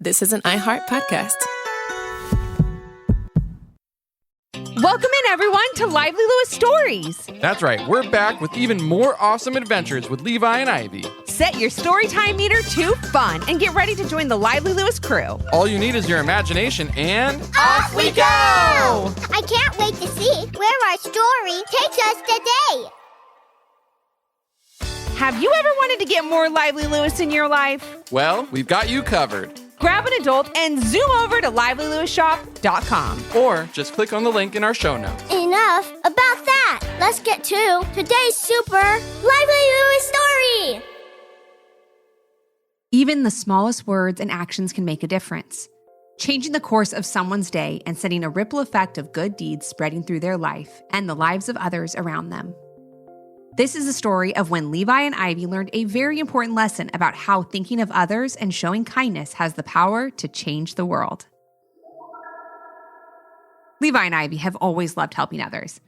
This is an iHeart podcast. Welcome in, everyone, to Lively Lewis Stories. That's right. We're back with even more awesome adventures with Levi and Ivy. Set your storytime meter to fun and get ready to join the Lively Lewis crew. All you need is your imagination and... Off we go! I can't wait to see where our story takes us today. Have you ever wanted to get more Lively Lewis in your life? Well, we've got you covered. Grab an adult and zoom over to livelylewisshop.com. Or just click on the link in our show notes. Enough about that. Let's get to today's super Lively Lewis story. Even the smallest words and actions can make a difference, changing the course of someone's day and setting a ripple effect of good deeds spreading through their life and the lives of others around them. This is a story of when Levi and Ivy learned a very important lesson about how thinking of others and showing kindness has the power to change the world. Levi and Ivy have always loved helping others.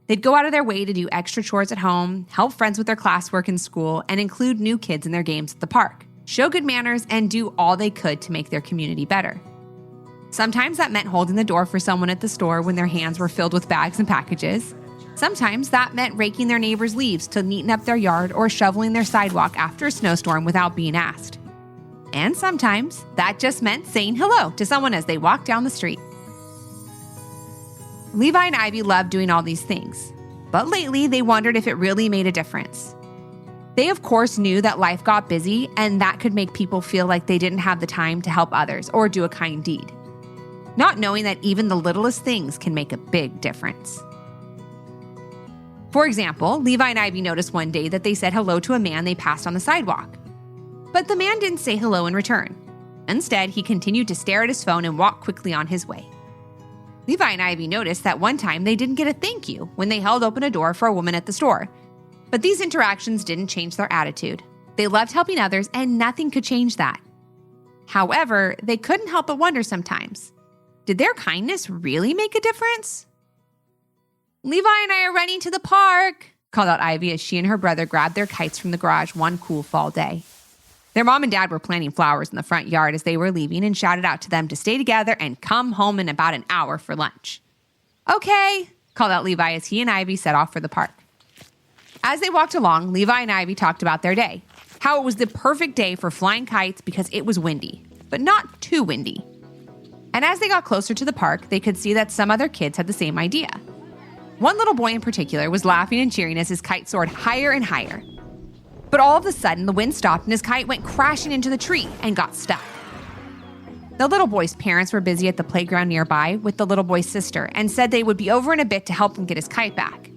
They'd go out of their way to do extra chores at home, help friends with their classwork in school, and include new kids in their games at the park, show good manners, and do all they could to make their community better. Sometimes that meant holding the door for someone at the store when their hands were filled with bags and packages. Sometimes that meant raking their neighbors' leaves to neaten up their yard or shoveling their sidewalk after a snowstorm without being asked. And sometimes that just meant saying hello to someone as they walked down the street. Levi and Ivy loved doing all these things, but lately they wondered if it really made a difference. They, of course, knew that life got busy and that could make people feel like they didn't have the time to help others or do a kind deed, not knowing that even the littlest things can make a big difference. For example, Levi and Ivy noticed one day that they said hello to a man they passed on the sidewalk. But the man didn't say hello in return. Instead, he continued to stare at his phone and walk quickly on his way. Levi and Ivy noticed that one time they didn't get a thank you when they held open a door for a woman at the store. But these interactions didn't change their attitude. They loved helping others and nothing could change that. However, they couldn't help but wonder sometimes, did their kindness really make a difference? Levi and I are running to the park, called out Ivy as she and her brother grabbed their kites from the garage one cool fall day. Their mom and dad were planting flowers in the front yard as they were leaving and shouted out to them to stay together and come home in about an hour for lunch. Okay, called out Levi as he and Ivy set off for the park. As they walked along, Levi and Ivy talked about their day, how it was the perfect day for flying kites because it was windy, but not too windy. And as they got closer to the park, they could see that some other kids had the same idea. One little boy in particular was laughing and cheering as his kite soared higher and higher. But all of a sudden, the wind stopped and his kite went crashing into the tree and got stuck. The little boy's parents were busy at the playground nearby with the little boy's sister and said they would be over in a bit to help him get his kite back.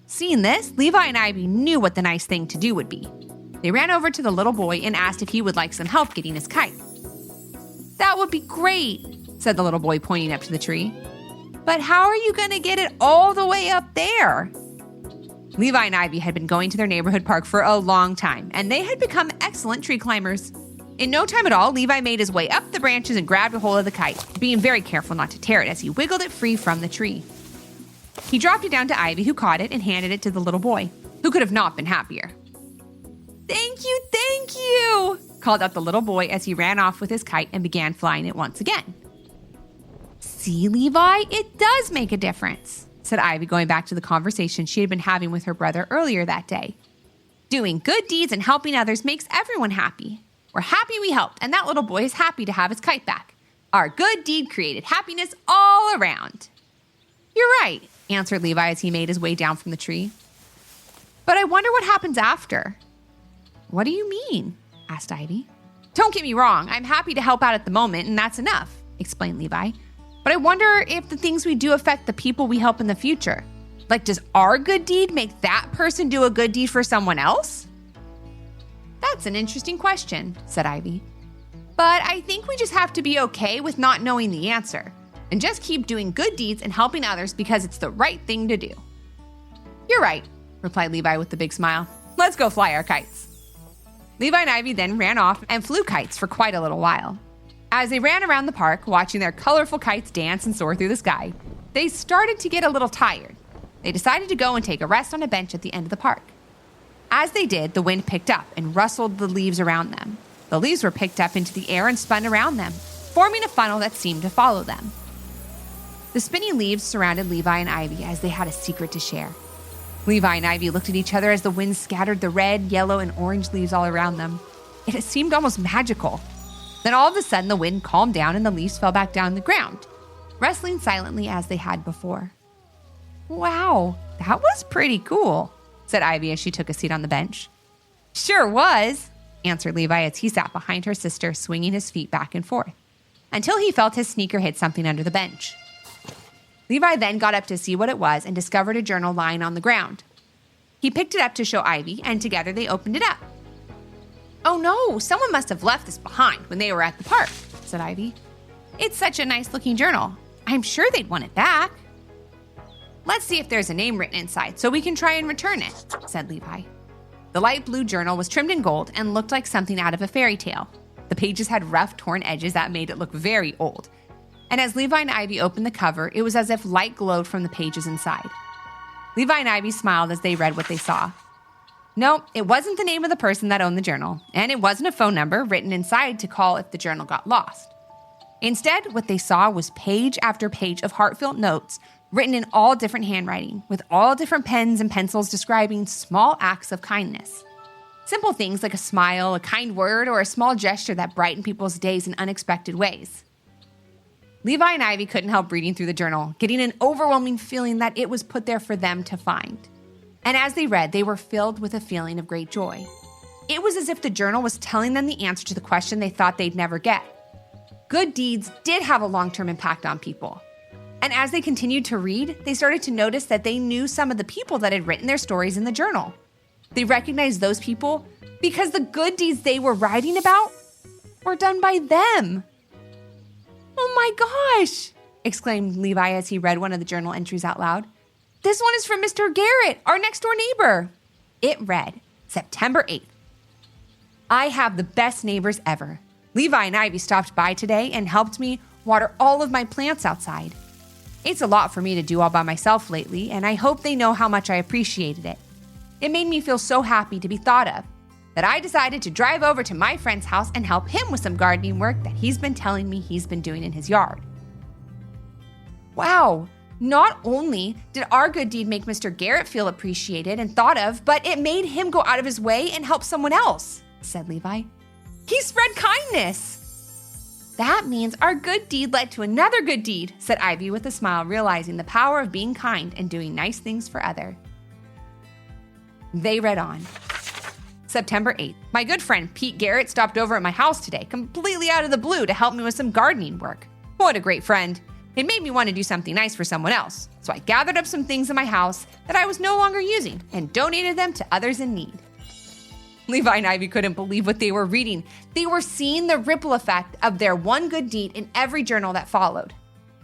Seeing this, Levi and Ivy knew what the nice thing to do would be. They ran over to the little boy and asked if he would like some help getting his kite. "That would be great," said the little boy, pointing up to the tree. "But how are you going to get it all the way up there?" Levi and Ivy had been going to their neighborhood park for a long time, and they had become excellent tree climbers. In no time at all, Levi made his way up the branches and grabbed a hold of the kite, being very careful not to tear it as he wiggled it free from the tree. He dropped it down to Ivy, who caught it and handed it to the little boy, who could have not been happier. Thank you, called out the little boy as he ran off with his kite and began flying it once again. "See, Levi, it does make a difference," said Ivy, going back to the conversation she had been having with her brother earlier that day. "Doing good deeds and helping others makes everyone happy. We're happy we helped, and that little boy is happy to have his kite back. Our good deed created happiness all around." "You're right," answered Levi as he made his way down from the tree. "But I wonder what happens after." "What do you mean?" asked Ivy. "Don't get me wrong, I'm happy to help out at the moment, and that's enough," explained Levi. "But I wonder if the things we do affect the people we help in the future. Like, does our good deed make that person do a good deed for someone else?" "That's an interesting question," said Ivy. "But I think we just have to be okay with not knowing the answer and just keep doing good deeds and helping others because it's the right thing to do." "You're right," replied Levi with a big smile. "Let's go fly our kites." Levi and Ivy then ran off and flew kites for quite a little while. As they ran around the park, watching their colorful kites dance and soar through the sky, they started to get a little tired. They decided to go and take a rest on a bench at the end of the park. As they did, the wind picked up and rustled the leaves around them. The leaves were picked up into the air and spun around them, forming a funnel that seemed to follow them. The spinning leaves surrounded Levi and Ivy as they had a secret to share. Levi and Ivy looked at each other as the wind scattered the red, yellow, and orange leaves all around them. It seemed almost magical. Then all of a sudden, the wind calmed down and the leaves fell back down on the ground, rustling silently as they had before. "Wow, that was pretty cool," said Ivy as she took a seat on the bench. "Sure was," answered Levi as he sat behind her sister, swinging his feet back and forth, until he felt his sneaker hit something under the bench. Levi then got up to see what it was and discovered a journal lying on the ground. He picked it up to show Ivy, and together they opened it up. "Oh no, someone must have left this behind when they were at the park," said Ivy. "It's such a nice-looking journal. I'm sure they'd want it back." "Let's see if there's a name written inside so we can try and return it," said Levi. The light blue journal was trimmed in gold and looked like something out of a fairy tale. The pages had rough, torn edges that made it look very old. And as Levi and Ivy opened the cover, it was as if light glowed from the pages inside. Levi and Ivy smiled as they read what they saw. No, it wasn't the name of the person that owned the journal, and it wasn't a phone number written inside to call if the journal got lost. Instead, what they saw was page after page of heartfelt notes written in all different handwriting, with all different pens and pencils describing small acts of kindness. Simple things like a smile, a kind word, or a small gesture that brightened people's days in unexpected ways. Levi and Ivy couldn't help reading through the journal, getting an overwhelming feeling that it was put there for them to find. And as they read, they were filled with a feeling of great joy. It was as if the journal was telling them the answer to the question they thought they'd never get. Good deeds did have a long-term impact on people. And as they continued to read, they started to notice that they knew some of the people that had written their stories in the journal. They recognized those people because the good deeds they were writing about were done by them. "Oh my gosh!" exclaimed Levi as he read one of the journal entries out loud. "This one is from Mr. Garrett, our next-door neighbor." It read, September 8th. "I have the best neighbors ever. Levi and Ivy stopped by today and helped me water all of my plants outside. It's a lot for me to do all by myself lately, and I hope they know how much I appreciated it. It made me feel so happy to be thought of that I decided to drive over to my friend's house and help him with some gardening work that he's been telling me he's been doing in his yard." Wow! Not only did our good deed make Mr. Garrett feel appreciated and thought of, but it made him go out of his way and help someone else, said Levi. He spread kindness. That means our good deed led to another good deed, said Ivy with a smile, realizing the power of being kind and doing nice things for others. They read on. September 8th. My good friend Pete Garrett stopped over at my house today, completely out of the blue, to help me with some gardening work. What a great friend. It made me want to do something nice for someone else, so I gathered up some things in my house that I was no longer using and donated them to others in need. Levi and Ivy couldn't believe what they were reading. They were seeing the ripple effect of their one good deed in every journal that followed,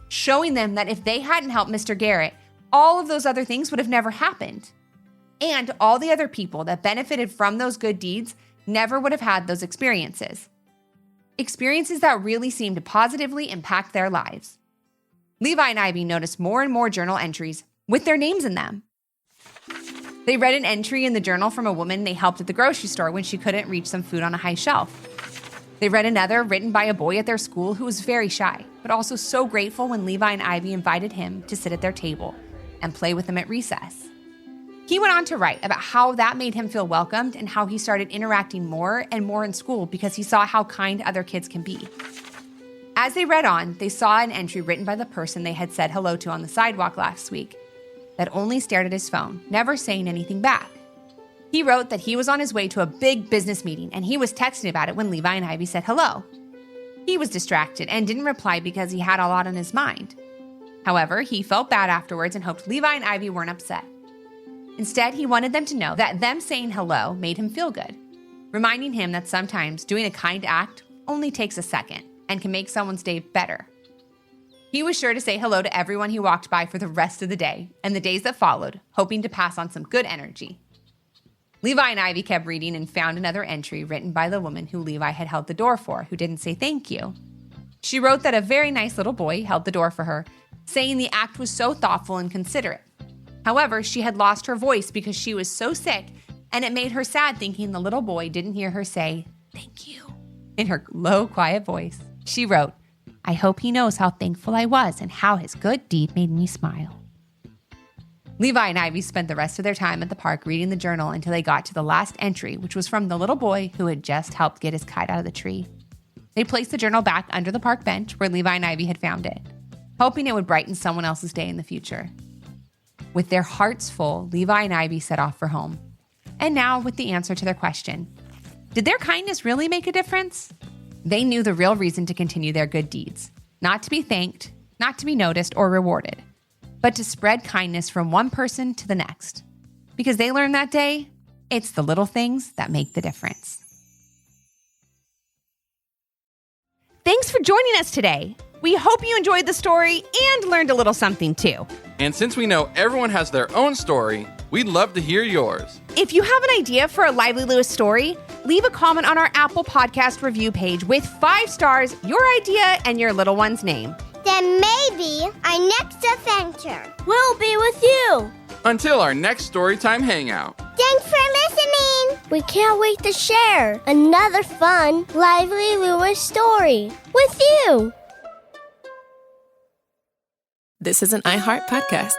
showing them that if they hadn't helped Mr. Garrett, all of those other things would have never happened. And all the other people that benefited from those good deeds never would have had those experiences. Experiences that really seemed to positively impact their lives. Levi and Ivy noticed more and more journal entries with their names in them. They read an entry in the journal from a woman they helped at the grocery store when she couldn't reach some food on a high shelf. They read another written by a boy at their school who was very shy, but also so grateful when Levi and Ivy invited him to sit at their table and play with them at recess. He went on to write about how that made him feel welcomed and how he started interacting more and more in school because he saw how kind other kids can be. As they read on, they saw an entry written by the person they had said hello to on the sidewalk last week that only stared at his phone, never saying anything back. He wrote that he was on his way to a big business meeting and he was texting about it when Levi and Ivy said hello. He was distracted and didn't reply because he had a lot on his mind. However, he felt bad afterwards and hoped Levi and Ivy weren't upset. Instead, he wanted them to know that them saying hello made him feel good, reminding him that sometimes doing a kind act only takes a second and can make someone's day better. He was sure to say hello to everyone he walked by for the rest of the day and the days that followed, hoping to pass on some good energy. Levi and Ivy kept reading and found another entry written by the woman who Levi had held the door for, who didn't say thank you. She wrote that a very nice little boy held the door for her, saying the act was so thoughtful and considerate. However, she had lost her voice because she was so sick, and it made her sad thinking the little boy didn't hear her say, "Thank you." In her low, quiet voice, she wrote, "I hope he knows how thankful I was and how his good deed made me smile." Levi and Ivy spent the rest of their time at the park reading the journal until they got to the last entry, which was from the little boy who had just helped get his kite out of the tree. They placed the journal back under the park bench where Levi and Ivy had found it, hoping it would brighten someone else's day in the future. With their hearts full, Levi and Ivy set off for home. And now with the answer to their question, did their kindness really make a difference? They knew the real reason to continue their good deeds, not to be thanked, not to be noticed or rewarded, but to spread kindness from one person to the next. Because they learned that day, it's the little things that make the difference. Thanks for joining us today. We hope you enjoyed the story and learned a little something too. And since we know everyone has their own story, we'd love to hear yours. If you have an idea for a Lively Lewis story, leave a comment on our Apple Podcast review page with 5 stars, your idea, and your little one's name. Then maybe our next adventure will be with you. Until our next Storytime Hangout. Thanks for listening. We can't wait to share another fun Lively Lewis story with you. This is an iHeart podcast.